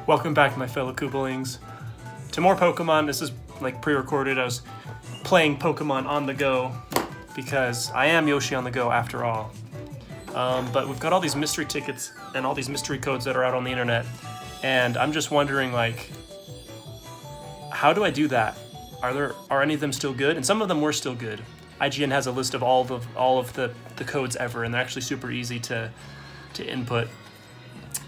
Welcome back, my fellow Koopalings, to more Pokemon. This is like pre-recorded. I was playing Pokemon on the go because I am Yoshi on the go after all. But we've got all these mystery tickets and all these mystery codes that are out on the internet, and I'm just wondering, like, how do I do that? Are any of them still good? And some of them were still good. IGN has a list of all of the codes ever, and they're actually super easy to input.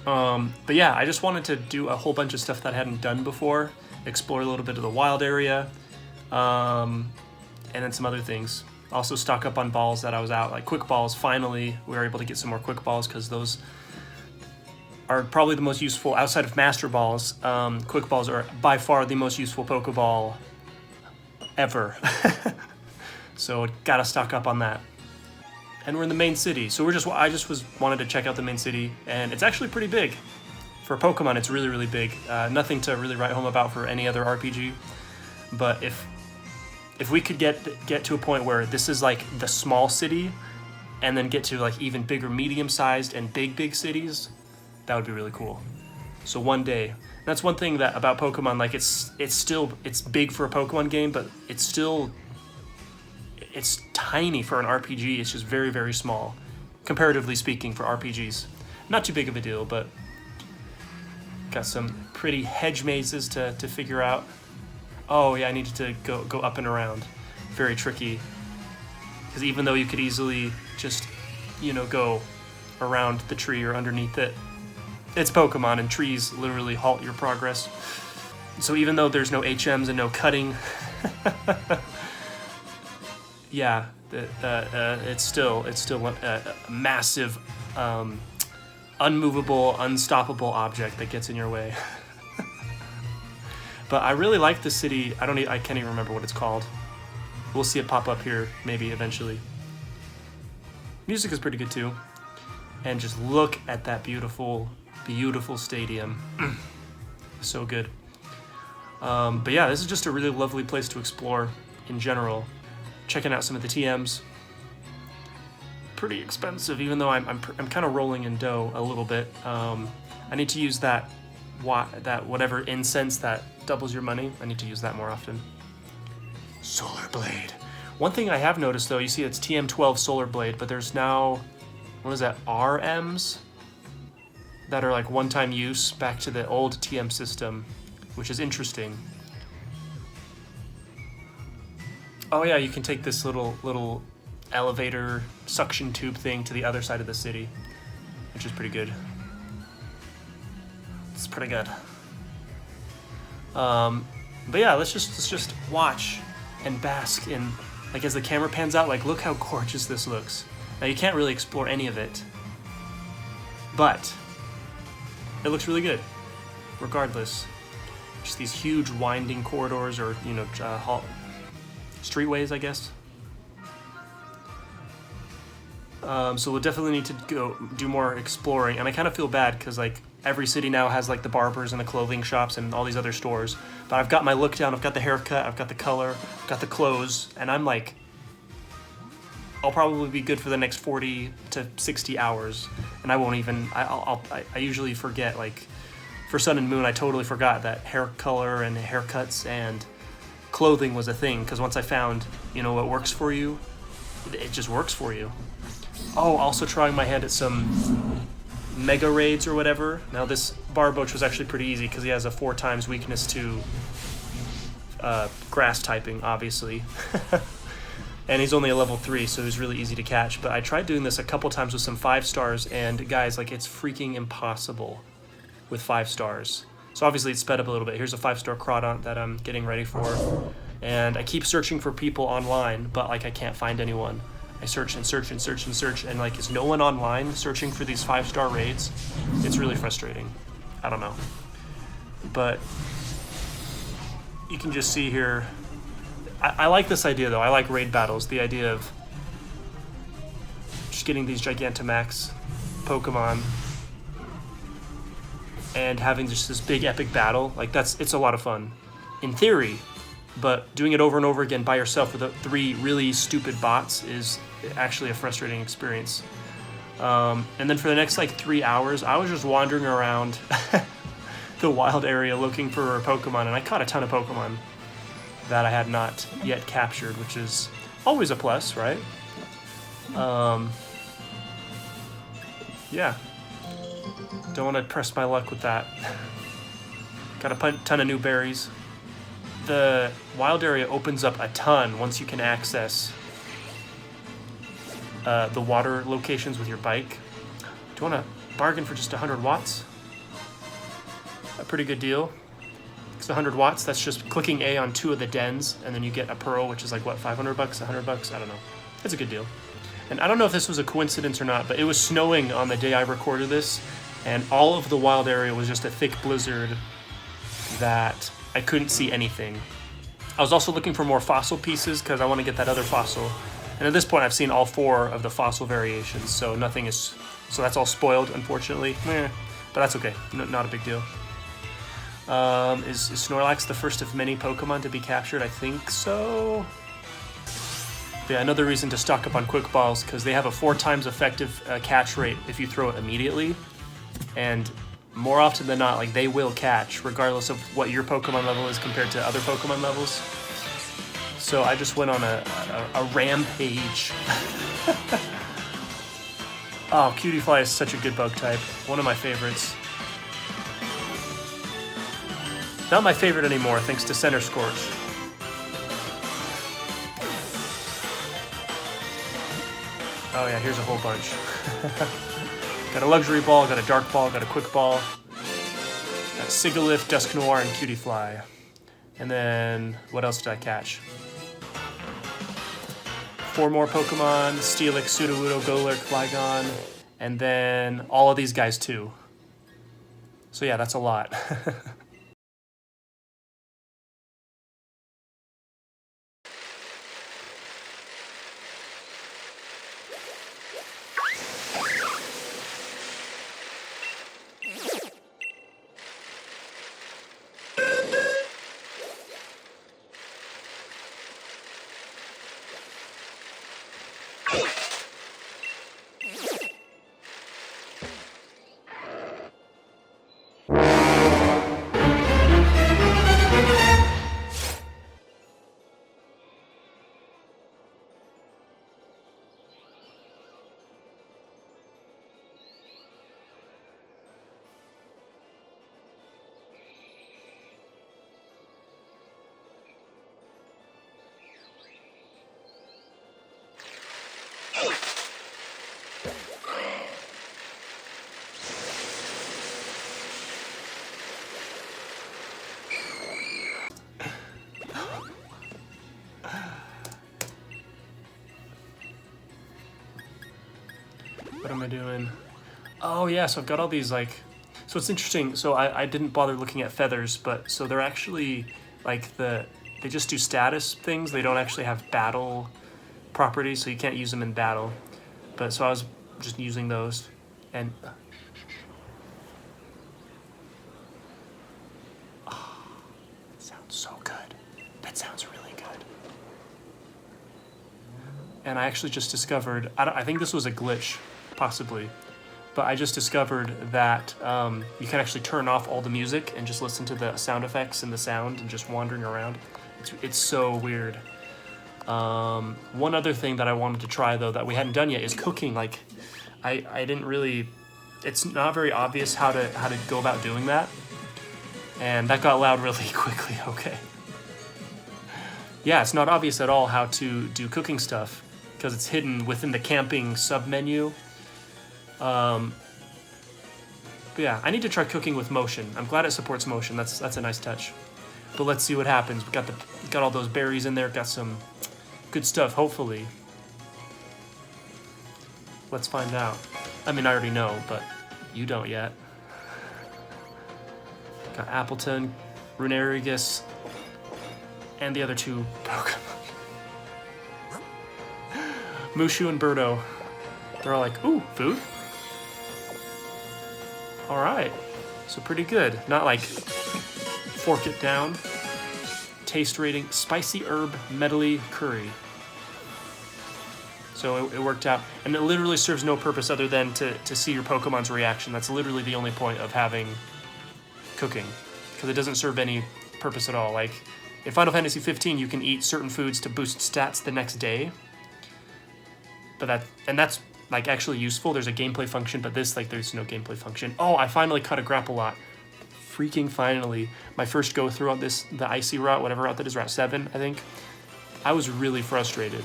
But yeah, I just wanted to do a whole bunch of stuff that I hadn't done before, explore a little bit of the wild area, and then some other things. Also stock up on balls that I was out, like quick balls. Finally, we were able to get some more quick balls because those are probably the most useful outside of master balls. Quick balls are by far the most useful Pokeball ever. So gotta stock up on that. And we're in the main city, so I just wanted to check out the main city, and it's actually pretty big. For Pokemon, it's really, really big. Nothing to really write home about for any other RPG, but if we could get to a point where this is like the small city, and then get to like even bigger, medium-sized, and big cities, that would be really cool. So one day, that's one thing that about Pokemon, like it's big for a Pokemon game, but it's tiny for an RPG. It's just very, very small, comparatively speaking, for RPGs. Not too big of a deal, but got some pretty hedge mazes to figure out. Oh yeah, I needed to go up and around. Very tricky, because even though you could easily just, go around the tree or underneath it, it's Pokemon, and trees literally halt your progress. So even though there's no HMs and no cutting, yeah, it's still a massive, unmovable, unstoppable object that gets in your way. But I really like the city. I can't even remember what it's called. We'll see it pop up here maybe eventually. Music is pretty good too. And just look at that beautiful, beautiful stadium. So good. But yeah, this is just a really lovely place to explore in general. Checking out some of the TMs. Pretty expensive, even though I'm kind of rolling in dough a little bit. I need to use that whatever incense that doubles your money. I need to use that more often. Solar Blade. One thing I have noticed though, you see it's TM12 Solar Blade, but there's now, what is that, RMs? That are like one-time use back to the old TM system, which is interesting. Oh yeah, you can take this little elevator suction tube thing to the other side of the city, which is pretty good. It's pretty good. But yeah, let's just watch and bask in, like, as the camera pans out, like, look how gorgeous this looks. Now you can't really explore any of it, but it looks really good regardless. Just these huge winding corridors, or streetways, I guess. So we'll definitely need to go do more exploring, and I kind of feel bad because like every city now has like the barbers and the clothing shops and all these other stores, but I've got my look down, I've got the haircut, I've got the color, I've got the clothes, and I'm like, I'll probably be good for the next 40 to 60 hours, and I won't even, I usually forget, like for Sun and Moon, I totally forgot that hair color and haircuts and clothing was a thing, because once I found, what works for you, it just works for you. Oh, also trying my hand at some Mega Raids or whatever. Now this Barboach was actually pretty easy because he has a 4x weakness to grass typing, obviously. And he's only a level 3, so he's really easy to catch. But I tried doing this a couple times with some 5 stars, and guys, like, it's freaking impossible with 5 stars. So obviously it's sped up a little bit. Here's a 5-star Crawdont that I'm getting ready for. And I keep searching for people online, but like I can't find anyone. I search and search and search and search, and like, is no one online searching for these 5-star raids? It's really frustrating. I don't know. But you can just see here, I like this idea though. I like raid battles, the idea of just getting these Gigantamax Pokemon and having just this big epic battle. Like, it's a lot of fun. In theory, but doing it over and over again by yourself with 3 really stupid bots is actually a frustrating experience. And then for the next like 3 hours, I was just wandering around the wild area looking for Pokemon, and I caught a ton of Pokemon that I had not yet captured, which is always a plus, right? Yeah. Don't want to press my luck with that. Got a ton of new berries. The wild area opens up a ton once you can access the water locations with your bike. Do you want to bargain for just 100 watts? A pretty good deal. It's 100 watts, that's just clicking A on 2 of the dens, and then you get a pearl, which is like, what, 500 bucks, 100 bucks? I don't know. It's a good deal. And I don't know if this was a coincidence or not, but it was snowing on the day I recorded this, and all of the wild area was just a thick blizzard that I couldn't see anything. I was also looking for more fossil pieces because I want to get that other fossil. And at this point, I've seen all 4 of the fossil variations, so nothing is... So that's all spoiled, unfortunately. But that's okay. Not a big deal. Is Snorlax the first of many Pokemon to be captured? I think so. Yeah, another reason to stock up on Quick Balls, because they have a 4 times effective catch rate if you throw it immediately. And more often than not, like, they will catch, regardless of what your Pokemon level is compared to other Pokemon levels. So I just went on a rampage. Oh, Cutiefly is such a good bug type. One of my favorites. Not my favorite anymore, thanks to Center Scorch. Oh yeah, here's a whole bunch. Got a Luxury Ball, got a Dark Ball, got a Quick Ball. Got Sigilyph, Dusknoir, and Cutiefly. And then, what else did I catch? 4 more Pokemon, Steelix, Sudowoodo, Golurk, Flygon, and then all of these guys too. So yeah, that's a lot. What am I doing? Oh yeah, so I've got all these like, so it's interesting. So I didn't bother looking at feathers, but so they're actually like they just do status things. They don't actually have battle properties, so you can't use them in battle. But so I was just using those, and oh, that sounds so good. That sounds really good. And I actually just discovered, I think this was a glitch, possibly, but I just discovered that you can actually turn off all the music and just listen to the sound effects and the sound and just wandering around. It's so weird. One other thing that I wanted to try, though, that we hadn't done yet is cooking. Like, I didn't really, it's not very obvious how to go about doing that. And that got loud really quickly, okay. Yeah, it's not obvious at all how to do cooking stuff because it's hidden within the camping sub-menu. But yeah, I need to try cooking with motion. I'm glad it supports motion. That's a nice touch. But let's see what happens. We got all those berries in there. Got some good stuff, hopefully. Let's find out. I mean, I already know, but you don't yet. Got Appleton, Runerigus, and the other 2 Pokemon. Mushu and Birdo. They're all like, ooh, food? Alright. So pretty good. Not like fork it down. taste rating, spicy herb medley curry. So it worked out, and it literally serves no purpose other than to see your Pokemon's reaction. That's literally the only point of having cooking, because it doesn't serve any purpose at all. Like in Final Fantasy 15, you can eat certain foods to boost stats the next day, but that's like actually useful. There's a gameplay function, but this, like, there's no gameplay function. Oh, I finally caught a Grapplot. Freaking finally. My first go through on this, the icy route, whatever route that is, Route 7, I think. I was really frustrated.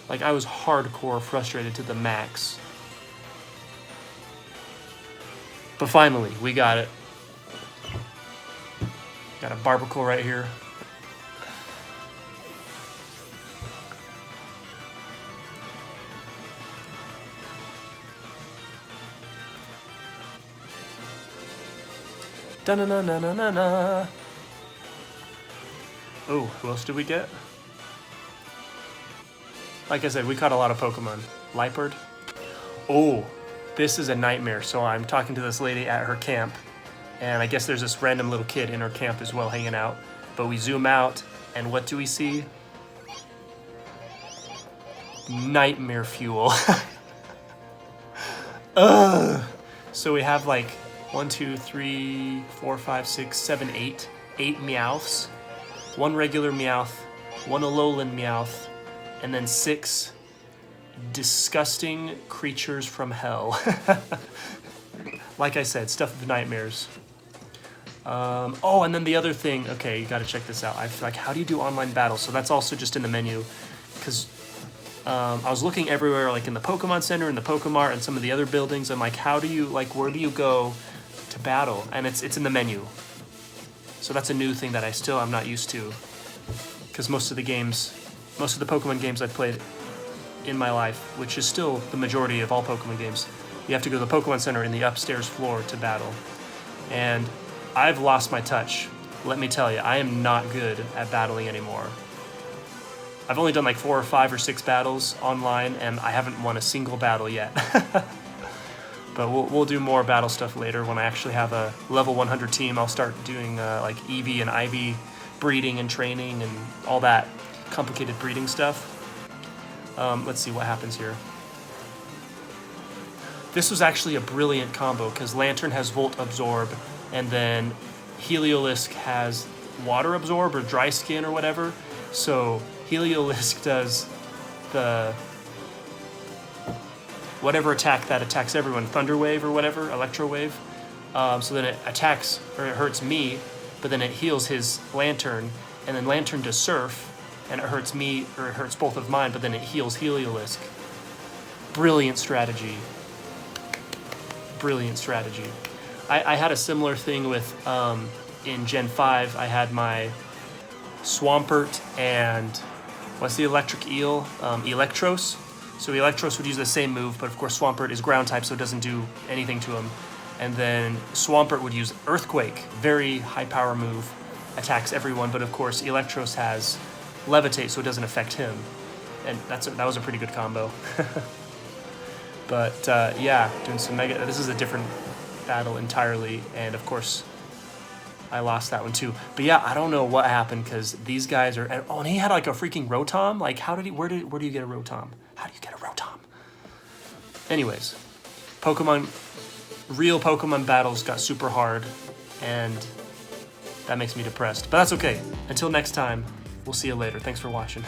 Like, I was hardcore frustrated to the max. But finally, we got it. Got a Barbacle right here. Da-na-na-na-na-na. Oh, who else did we get? Like I said, we caught a lot of Pokemon. Liepard. Oh, this is a nightmare. So I'm talking to this lady at her camp, and I guess there's this random little kid in her camp as well hanging out. But we zoom out, and what do we see? Nightmare fuel. Ugh. So we have like 1, 2, 3, 4, 5, 6, 7, 8. 8 Meowths. 1 regular Meowth. 1 Alolan Meowth. And then 6 disgusting creatures from hell. Like I said, stuff of nightmares. Oh, and then the other thing. Okay, you gotta check this out. I feel like, how do you do online battles? So that's also just in the menu. Because I was looking everywhere, like in the Pokemon Center, in the Pokemart, and some of the other buildings. I'm like, how do you, like, where do you go to battle? And it's in the menu. So that's a new thing that I'm not used to, because most of the Pokemon games I've played in my life, which is still the majority of all Pokemon games, you have to go to the Pokemon Center in the upstairs floor to battle. And I've lost my touch. Let me tell you, I am not good at battling anymore. I've only done like 4 or 5 or 6 battles online, and I haven't won a single battle yet. But we'll do more battle stuff later when I actually have a level 100 team. I'll start doing like EV and IV breeding and training and all that complicated breeding stuff. Let's see what happens here. This was actually a brilliant combo because Lantern has Volt Absorb, and then Heliolisk has Water Absorb or Dry Skin or whatever. So Heliolisk does the whatever attack that attacks everyone, Thunder Wave or whatever, Electro Wave. So then it attacks, or it hurts me, but then it heals his Lantern, and then Lantern does Surf, and it hurts me, or it hurts both of mine, but then it heals Heliolisk. Brilliant strategy. Brilliant strategy. I had a similar thing with, in Gen 5, I had my Swampert and, what's the electric eel? Electros. So Electros would use the same move, but of course Swampert is ground type, so it doesn't do anything to him. And then Swampert would use Earthquake, very high power move, attacks everyone, but of course Electros has Levitate, so it doesn't affect him. And that was a pretty good combo. But yeah, doing some mega. This is a different battle entirely, and of course I lost that one too. But yeah, I don't know what happened because these guys are. Oh, and he had like a freaking Rotom. Like, how did he? Where do you get a Rotom? How do you get a Rotom? Anyways, real Pokemon battles got super hard, and that makes me depressed. But that's okay. Until next time, we'll see you later. Thanks for watching.